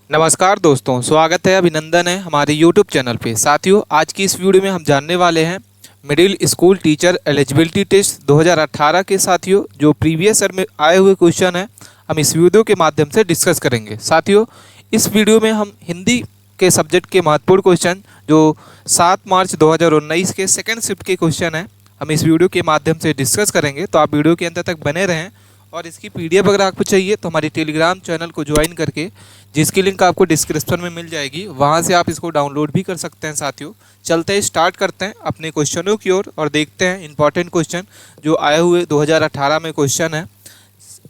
नमस्कार दोस्तों, स्वागत है, अभिनंदन है हमारे YouTube चैनल पे। साथियों, आज की इस वीडियो में हम जानने वाले हैं middle school teacher eligibility test 2018 के साथियों जो प्रीवियस ईयर में आए हुए क्वेश्चन हैं, हम इस वीडियो के माध्यम से डिस्कस करेंगे। साथियों, इस वीडियो में हम हिंदी के सब्जेक्ट के महत्वपूर्ण क्वेश्चन जो 7 मार्च 2019 के सेकेंड शिफ्ट के क्वेश्चन हैं, हम इस वीडियो के माध्यम से डिस्कस करेंगे। तो आप वीडियो के अंत तक बने रहें और इसकी PDF अगर आपको चाहिए तो हमारी टेलीग्राम चैनल को ज्वाइन करके, जिसकी लिंक आपको डिस्क्रिप्शन में मिल जाएगी, वहाँ से आप इसको डाउनलोड भी कर सकते हैं। साथियों, चलते हैं, स्टार्ट करते हैं अपने क्वेश्चनों की ओर और देखते हैं इंपॉर्टेंट क्वेश्चन जो आए हुए 2018 में क्वेश्चन है।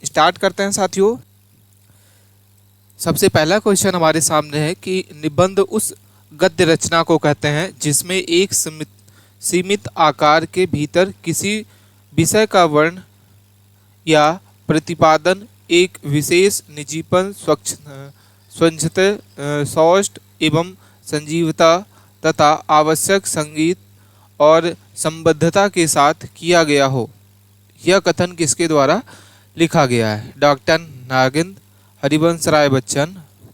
स्टार्ट करते हैं साथियों। सबसे पहला क्वेश्चन हमारे सामने है कि निबंध उस गद्य रचना को कहते हैं जिसमें एक सीमित आकार के भीतर किसी विषय का वर्ण या प्रतिपादन एक विशेष निजीपन, स्वच्छता, सौष्ठ एवं संजीवता तथा आवश्यक संगीत और संबद्धता के साथ किया गया हो। यह कथन किसके द्वारा लिखा गया है? डॉक्टर नागिंद, हरिवंश राय बच्चन,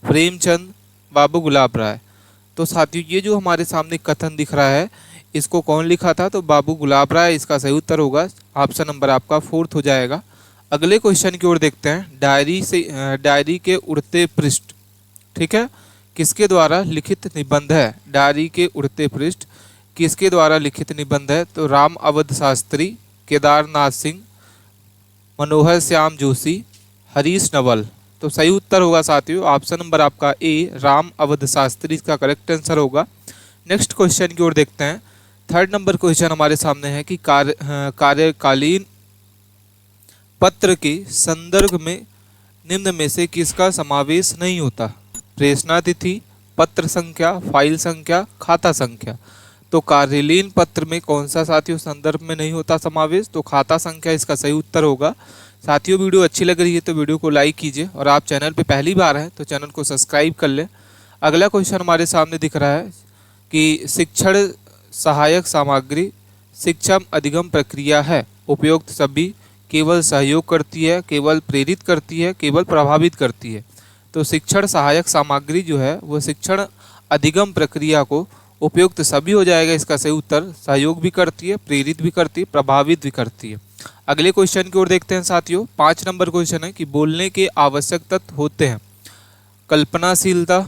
प्रेमचंद, बाबू गुलाब राय। तो साथियों, ये जो हमारे सामने कथन दिख रहा है, इसको कौन लिखा था? तो बाबू गुलाब राय इसका सही उत्तर होगा। ऑप्शन नंबर आपका 4 हो जाएगा। अगले क्वेश्चन की ओर देखते हैं। डायरी के उड़ते पृष्ठ, ठीक है, किसके द्वारा लिखित निबंध है? डायरी के उड़ते पृष्ठ किसके द्वारा लिखित निबंध है? तो राम अवध शास्त्री, केदारनाथ सिंह, मनोहर श्याम जोशी, हरीश नवल। तो सही उत्तर होगा साथियों ऑप्शन नंबर आपका ए, राम अवध शास्त्री इसका करेक्ट आंसर होगा। नेक्स्ट क्वेश्चन की ओर देखते हैं। थर्ड नंबर क्वेश्चन हमारे सामने है कि कार्यकालीन पत्र के संदर्भ में निम्न में से किसका समावेश नहीं होता? प्रेषणा तिथि, पत्र संख्या, फाइल संख्या, खाता संख्या। तो कार्यकालीन पत्र में कौन सा साथियों संदर्भ में नहीं होता समावेश? तो खाता संख्या इसका सही उत्तर होगा। साथियों, वीडियो अच्छी लग रही है तो वीडियो को लाइक कीजिए और आप चैनल पे पहली बार हैं तो चैनल को सब्सक्राइब कर लें। अगला क्वेश्चन हमारे सामने दिख रहा है कि शिक्षण सहायक सामग्री शिक्षण अधिगम प्रक्रिया है। उपयुक्त सभी केवल सहयोग करती है, केवल प्रेरित करती है, केवल प्रभावित करती है। तो शिक्षण सहायक सामग्री जो है वो शिक्षण अधिगम प्रक्रिया को उपयुक्त सभी हो जाएगा इसका सही उत्तर। सहयोग भी करती है, प्रेरित भी करती है, प्रभावित भी करती है। अगले क्वेश्चन की ओर देखते हैं साथियों। 5 नंबर क्वेश्चन है कि बोलने के आवश्यक तत्व होते हैं कल्पनाशीलता,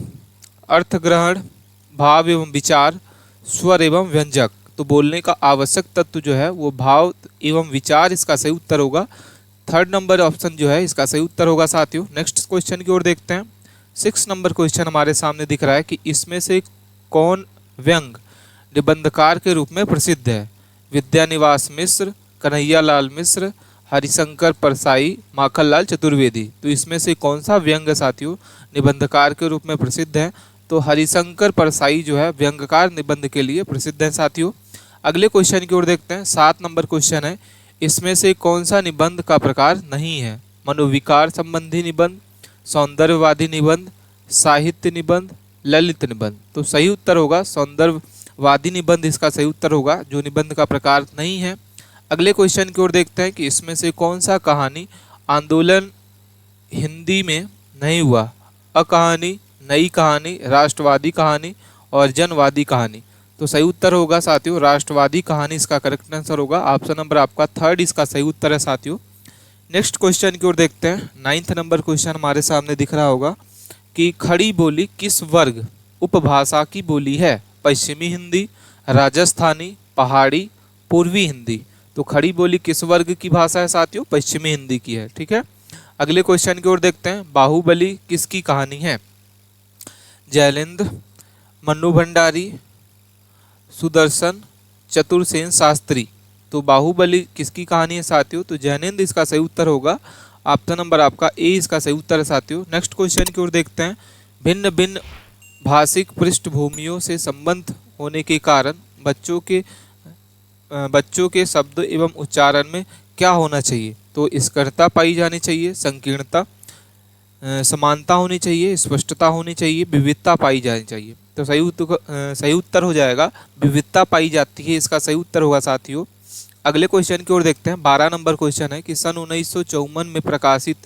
अर्थग्रहण, भाव एवं विचार, स्वर एवं व्यंजक। तो बोलने का आवश्यक तत्व जो है वो भाव एवं विचार इसका सही उत्तर होगा। थर्ड नंबर ऑप्शन जो है इसका सही उत्तर होगा साथियों। नेक्स्ट क्वेश्चन की ओर देखते हैं। 6 नंबर क्वेश्चन हमारे सामने दिख रहा है कि इसमें से कौन व्यंग निबंधकार के रूप में प्रसिद्ध है? विद्यानिवास मिश्र, कन्हैयालाल मिश्र, हरिशंकर परसाई, माखनलाल चतुर्वेदी। तो इसमें से कौन सा व्यंग साथियों निबंधकार के रूप में प्रसिद्ध है? तो हरिशंकर परसाई जो है व्यंगकार निबंध के लिए प्रसिद्ध है साथियों। अगले क्वेश्चन की ओर देखते हैं। 7 नंबर क्वेश्चन है, इसमें से कौन सा निबंध का प्रकार नहीं है? मनोविकार संबंधी निबंध, सौंदर्यवादी निबंध, साहित्य निबंध, ललित निबंध। तो सही उत्तर होगा सौंदर्यवादी निबंध इसका सही उत्तर होगा, जो निबंध का प्रकार नहीं है। अगले क्वेश्चन की ओर देखते हैं कि इसमें से कौन सा कहानी आंदोलन हिंदी में नहीं हुआ? अकहानी, नई कहानी, राष्ट्रवादी कहानी और जनवादी कहानी। तो सही उत्तर होगा साथियों राष्ट्रवादी कहानी इसका करेक्ट आंसर होगा। ऑप्शन नंबर आपका थर्ड इसका सही उत्तर है साथियों। नेक्स्ट क्वेश्चन की ओर देखते हैं। 9th नंबर क्वेश्चन हमारे सामने दिख रहा होगा कि खड़ी बोली किस वर्ग उपभाषा की बोली है? पश्चिमी हिंदी, राजस्थानी, पहाड़ी, पूर्वी हिंदी। तो खड़ी बोली किस वर्ग की भाषा है साथियों? पश्चिमी हिंदी की है, ठीक है। अगले क्वेश्चन की ओर देखते हैं। बाहुबली किसकी कहानी है? जयलिंद, मन्नू भंडारी, सुदर्शन, चतुरसेन शास्त्री। तो बाहुबली किसकी कहानी है साथियों? तो जैनेन्द्र इसका सही उत्तर होगा। ऑप्शन नंबर आपका ए इसका सही उत्तर है साथियों। नेक्स्ट क्वेश्चन की ओर देखते हैं। भिन्न भिन्न भाषिक पृष्ठभूमियों से संबंध होने के कारण बच्चों के शब्द एवं उच्चारण में क्या होना चाहिए? तो स्करता पाई जानी चाहिए, संकीर्णता, समानता होनी चाहिए, स्पष्टता होनी चाहिए, विविधता पाई जानी चाहिए। तो सही उत्तर हो जाएगा विविधता पाई जाती है इसका सही उत्तर होगा साथियों। अगले क्वेश्चन की ओर देखते हैं। 12 नंबर क्वेश्चन है कि सन 1954 में प्रकाशित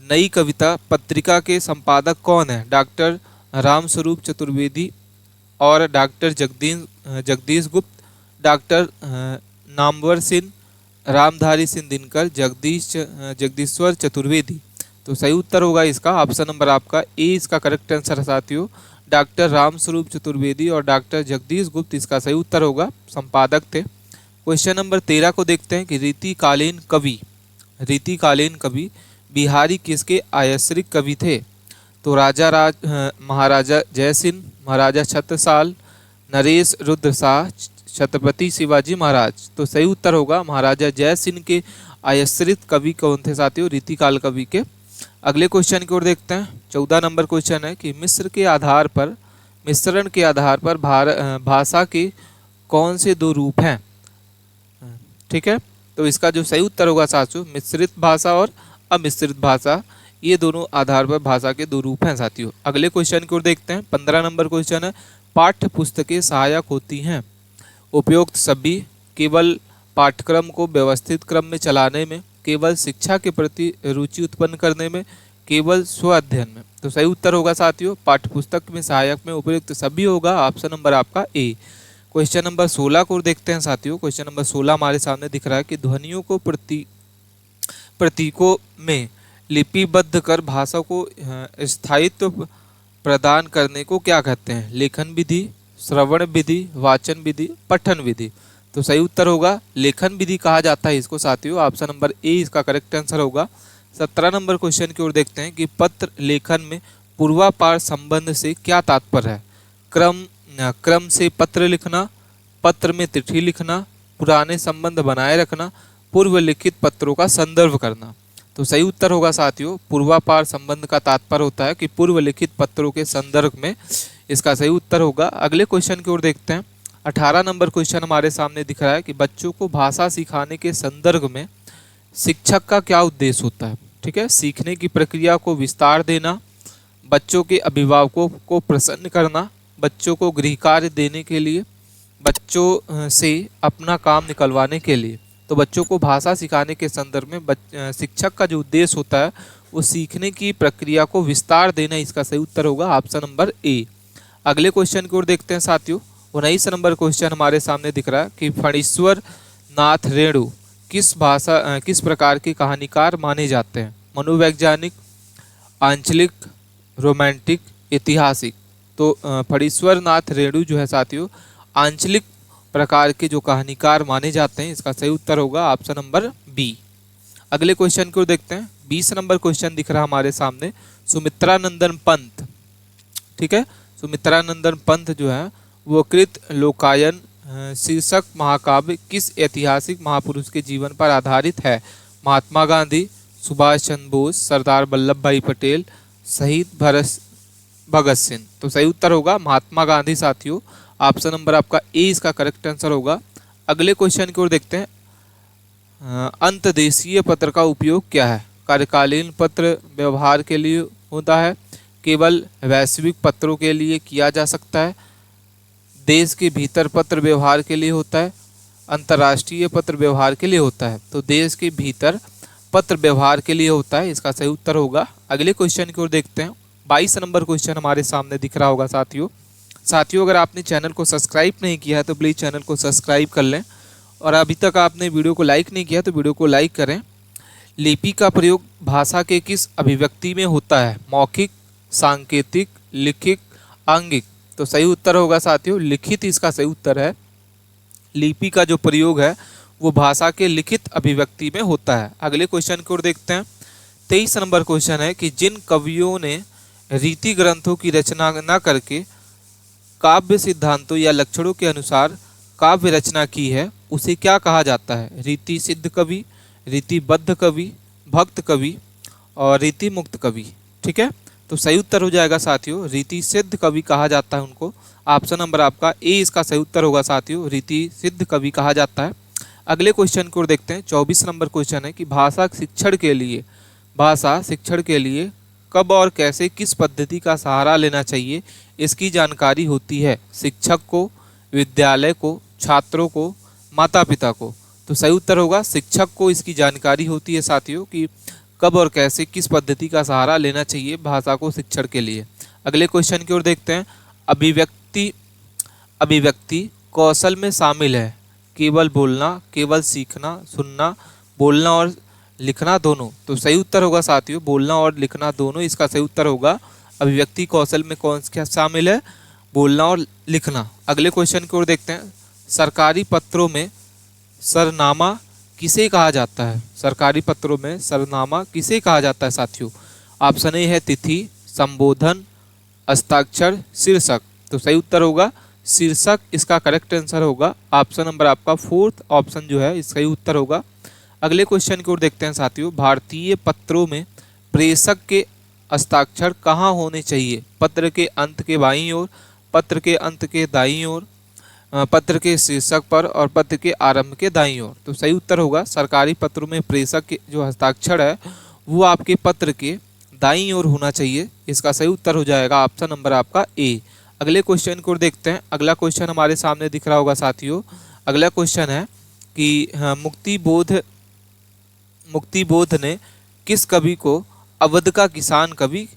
नई कविता पत्रिका के संपादक कौन है? डॉक्टर रामस्वरूप चतुर्वेदी और डॉक्टर जगदीश गुप्त, डॉक्टर नामवर सिंह, रामधारी सिंह दिनकर, जगदीश्वर चतुर्वेदी। तो सही उत्तर होगा इसका ऑप्शन नंबर आपका ए इसका करेक्ट आंसर है साथियों। डॉक्टर रामस्वरूप चतुर्वेदी और डॉक्टर जगदीश गुप्त इसका सही उत्तर होगा, संपादक थे। क्वेश्चन नंबर 13 को देखते हैं कि रीतिकालीन कवि बिहारी किसके आश्रित कवि थे? तो महाराजा जयसिंह, महाराजा छत्रसाल, नरेश रुद्र शाह, छत्रपति शिवाजी महाराज। तो सही उत्तर होगा महाराजा जयसिंह के आश्रित कवि कौन थे साथियों? रीतिकाल कवि के। अगले क्वेश्चन की ओर देखते हैं। 14 नंबर क्वेश्चन है कि मिश्रण के आधार पर भाषा के कौन से दो रूप हैं? ठीक है, तो इसका जो सही उत्तर होगा साथियों मिश्रित भाषा और अमिश्रित भाषा, ये दोनों आधार पर भाषा के दो रूप हैं साथियों। अगले क्वेश्चन की ओर देखते हैं। 15 नंबर क्वेश्चन है पाठ्य पुस्तकें सहायक होती हैं उपयुक्त सभी केवल पाठ्यक्रम को व्यवस्थित क्रम में चलाने में, केवल शिक्षा के प्रति रुचि उत्पन्न करने में, केवल स्व अध्ययन में। तो सही उत्तर होगा साथियों पाठ्यपुस्तक में सहायक में उपयुक्त सभी होगा, ऑप्शन नंबर आपका ए। क्वेश्चन नंबर 16 को देखते हैं साथियों। क्वेश्चन नंबर 16 हमारे सामने दिख रहा है कि ध्वनियों को प्रतीकों में लिपिबद्ध कर भाषा को स्थायित्व प्रदान करने को क्या कहते हैं? लेखन विधि, श्रवण विधि, वाचन विधि, पठन विधि। तो सही उत्तर होगा लेखन विधि कहा जाता है इसको साथियों, ऑप्शन नंबर ए इसका करेक्ट आंसर होगा। 17 नंबर क्वेश्चन की ओर देखते हैं कि पत्र लेखन में पूर्वापार संबंध से क्या तात्पर्य है? क्रम से पत्र लिखना, पत्र में चिट्ठी लिखना, पुराने संबंध बनाए रखना, पूर्व लिखित पत्रों का संदर्भ करना। तो सही उत्तर होगा साथियों पूर्वापार संबंध का तात्पर्य होता है कि पूर्व लिखित पत्रों के संदर्भ में, इसका सही उत्तर होगा। अगले क्वेश्चन की ओर देखते हैं। 18 नंबर क्वेश्चन हमारे सामने दिख रहा है कि बच्चों को भाषा सिखाने के संदर्भ में शिक्षक का क्या उद्देश्य होता है? ठीक है, सीखने की प्रक्रिया को विस्तार देना, बच्चों के अभिभावकों को प्रसन्न करना, बच्चों को गृह कार्य देने के लिए, बच्चों से अपना काम निकलवाने के लिए। तो बच्चों को भाषा सिखाने के संदर्भ में शिक्षक का जो उद्देश्य होता है वो सीखने की प्रक्रिया को विस्तार देना, इसका सही उत्तर होगा ऑप्शन नंबर ए। अगले क्वेश्चन की ओर देखते हैं साथियों। 19 नंबर क्वेश्चन हमारे सामने दिख रहा है कि फणीश्वर नाथ रेणु किस प्रकार के कहानीकार माने जाते हैं? मनोवैज्ञानिक, आंचलिक, रोमांटिक, ऐतिहासिक। तो फणीश्वर नाथ रेणु जो है साथियों आंचलिक प्रकार के जो कहानीकार माने जाते हैं, इसका सही उत्तर होगा ऑप्शन नंबर बी। अगले क्वेश्चन को देखते हैं। 20 नंबर क्वेश्चन दिख रहा है हमारे सामने। सुमित्रानंदन पंत, ठीक है, सुमित्रानंदन पंत जो है वो कृत लोकायन शीर्षक महाकाव्य किस ऐतिहासिक महापुरुष के जीवन पर आधारित है? महात्मा गांधी, सुभाष चंद्र बोस, सरदार वल्लभ भाई पटेल, शहीद भगत सिंह। तो सही उत्तर होगा महात्मा गांधी साथियों, ऑप्शन नंबर आपका ए इसका करेक्ट आंसर होगा। अगले क्वेश्चन की ओर देखते हैं। अंतदेशीय पत्र का उपयोग क्या है? कार्यकालीन पत्र व्यवहार के लिए होता है, केवल वैश्विक पत्रों के लिए किया जा सकता है, देश के भीतर पत्र व्यवहार के लिए होता है, अंतर्राष्ट्रीय पत्र व्यवहार के लिए होता है। तो देश के भीतर पत्र व्यवहार के लिए होता है, इसका सही उत्तर होगा। अगले क्वेश्चन की ओर देखते हैं। 22 नंबर क्वेश्चन हमारे सामने दिख रहा होगा साथियों। अगर आपने चैनल को सब्सक्राइब नहीं किया है तो प्लीज़ चैनल को सब्सक्राइब कर लें, और अभी तक आपने वीडियो को लाइक नहीं किया तो वीडियो को लाइक करें। लिपि का प्रयोग भाषा के किस अभिव्यक्ति में होता है? मौखिक, सांकेतिक, लिखित, आंगिक। तो सही उत्तर होगा साथियों लिखित, इसका सही उत्तर है। लिपि का जो प्रयोग है वो भाषा के लिखित अभिव्यक्ति में होता है। अगले क्वेश्चन की ओर देखते हैं। 23 नंबर क्वेश्चन है कि जिन कवियों ने रीति ग्रंथों की रचना न करके काव्य सिद्धांतों या लक्षणों के अनुसार काव्य रचना की है उसे क्या कहा जाता है? रीति सिद्ध कवि, रीतिबद्ध कवि, भक्त कवि और रीति मुक्त कवि। ठीक है, तो सही उत्तर हो जाएगा साथियों रीति सिद्ध कवि कहा जाता है उनको। ऑप्शन नंबर आपका ए इसका सही उत्तर होगा साथियों, रीति सिद्ध कवि कहा जाता है। अगले क्वेश्चन को देखते हैं। 24 नंबर क्वेश्चन है कि भाषा शिक्षण के लिए कब और कैसे किस पद्धति का सहारा लेना चाहिए, इसकी जानकारी होती है शिक्षक को, विद्यालय को, छात्रों को, माता पिता को। तो सही उत्तर होगा शिक्षक को इसकी जानकारी होती है साथियों कि कब और कैसे किस पद्धति का सहारा लेना चाहिए भाषा को शिक्षण के लिए। अगले क्वेश्चन की ओर देखते हैं। अभिव्यक्ति अभिव्यक्ति कौशल में शामिल है केवल बोलना, केवल सीखना, सुनना, बोलना और लिखना दोनों। तो सही उत्तर होगा साथियों बोलना और लिखना दोनों, इसका सही उत्तर होगा। अभिव्यक्ति कौशल में कौन क्या शामिल है? बोलना और लिखना। अगले क्वेश्चन की ओर देखते हैं। सरकारी पत्रों में सरनामा किसे कहा जाता है? सरकारी पत्रों में सरनामा किसे कहा जाता है साथियों? ऑप्शन ए है तिथि, संबोधन, हस्ताक्षर, शीर्षक। तो सही उत्तर होगा शीर्षक, इसका करेक्ट आंसर होगा ऑप्शन नंबर आपका फोर्थ ऑप्शन जो है इसका ही उत्तर होगा। अगले क्वेश्चन की ओर देखते हैं साथियों। भारतीय पत्रों में प्रेषक के हस्ताक्षर कहाँ होने चाहिए? पत्र के अंत के बाईं ओर, पत्र के अंत के दाईं ओर, पत्र के शीर्षक पर और पत्र के आरंभ के दाईं ओर। तो सही उत्तर होगा सरकारी पत्रों में प्रेषक के जो हस्ताक्षर है वो आपके पत्र के दाईं ओर होना चाहिए, इसका सही उत्तर हो जाएगा ऑप्शन नंबर आपका ए। अगले क्वेश्चन को देखते हैं। अगला क्वेश्चन हमारे सामने दिख रहा होगा साथियों। अगला क्वेश्चन है कि मुक्तिबोध ने किस कवि को अवध का किसान कवि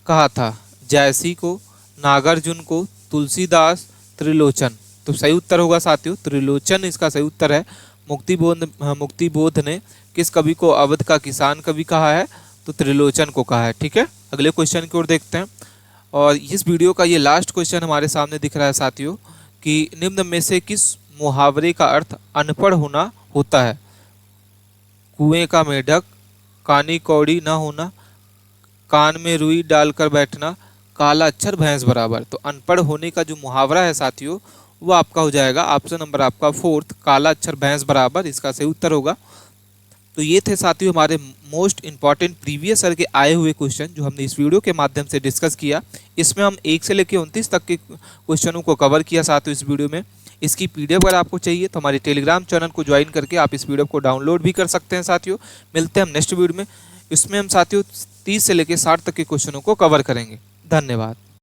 कहा था? जयसी को, नागार्जुन को, तुलसीदास, त्रिलोचन। तो सही उत्तर होगा साथियों त्रिलोचन, इसका सही उत्तर है। मुक्तिबोध ने किस कवि को अवध का किसान कवि कहा है? तो त्रिलोचन को कहा है। ठीक है, अगले क्वेश्चन की ओर देखते हैं। और इस वीडियो का ये लास्ट क्वेश्चन हमारे सामने दिख रहा है साथियों कि निम्न में से किस मुहावरे का अर्थ अनपढ़ होना होता है? कुएं का मेढक, कानी कौड़ी न होना, कान में रुई डालकर बैठना, काला अक्षर भैंस बराबर। तो अनपढ़ होने का जो मुहावरा है साथियों वो आपका हो जाएगा ऑप्शन नंबर आपका फोर्थ, काला अक्षर भैंस बराबर, इसका सही उत्तर होगा। तो ये थे साथियों हमारे मोस्ट इंपॉर्टेंट प्रीवियस ईयर के आए हुए क्वेश्चन जो हमने इस वीडियो के माध्यम से डिस्कस किया। इसमें हम 1 से लेकर 29 तक के क्वेश्चनों को कवर किया साथियों इस वीडियो में। इसकी पीडीएफ अगर आपको चाहिए तो हमारे टेलीग्राम चैनल को ज्वाइन करके आप इस वीडियो को डाउनलोड भी कर सकते हैं साथियों। मिलते हैं हम नेक्स्ट वीडियो में। इसमें हम साथियों 30 से लेकर 60 तक के क्वेश्चनों को कवर करेंगे। धन्यवाद।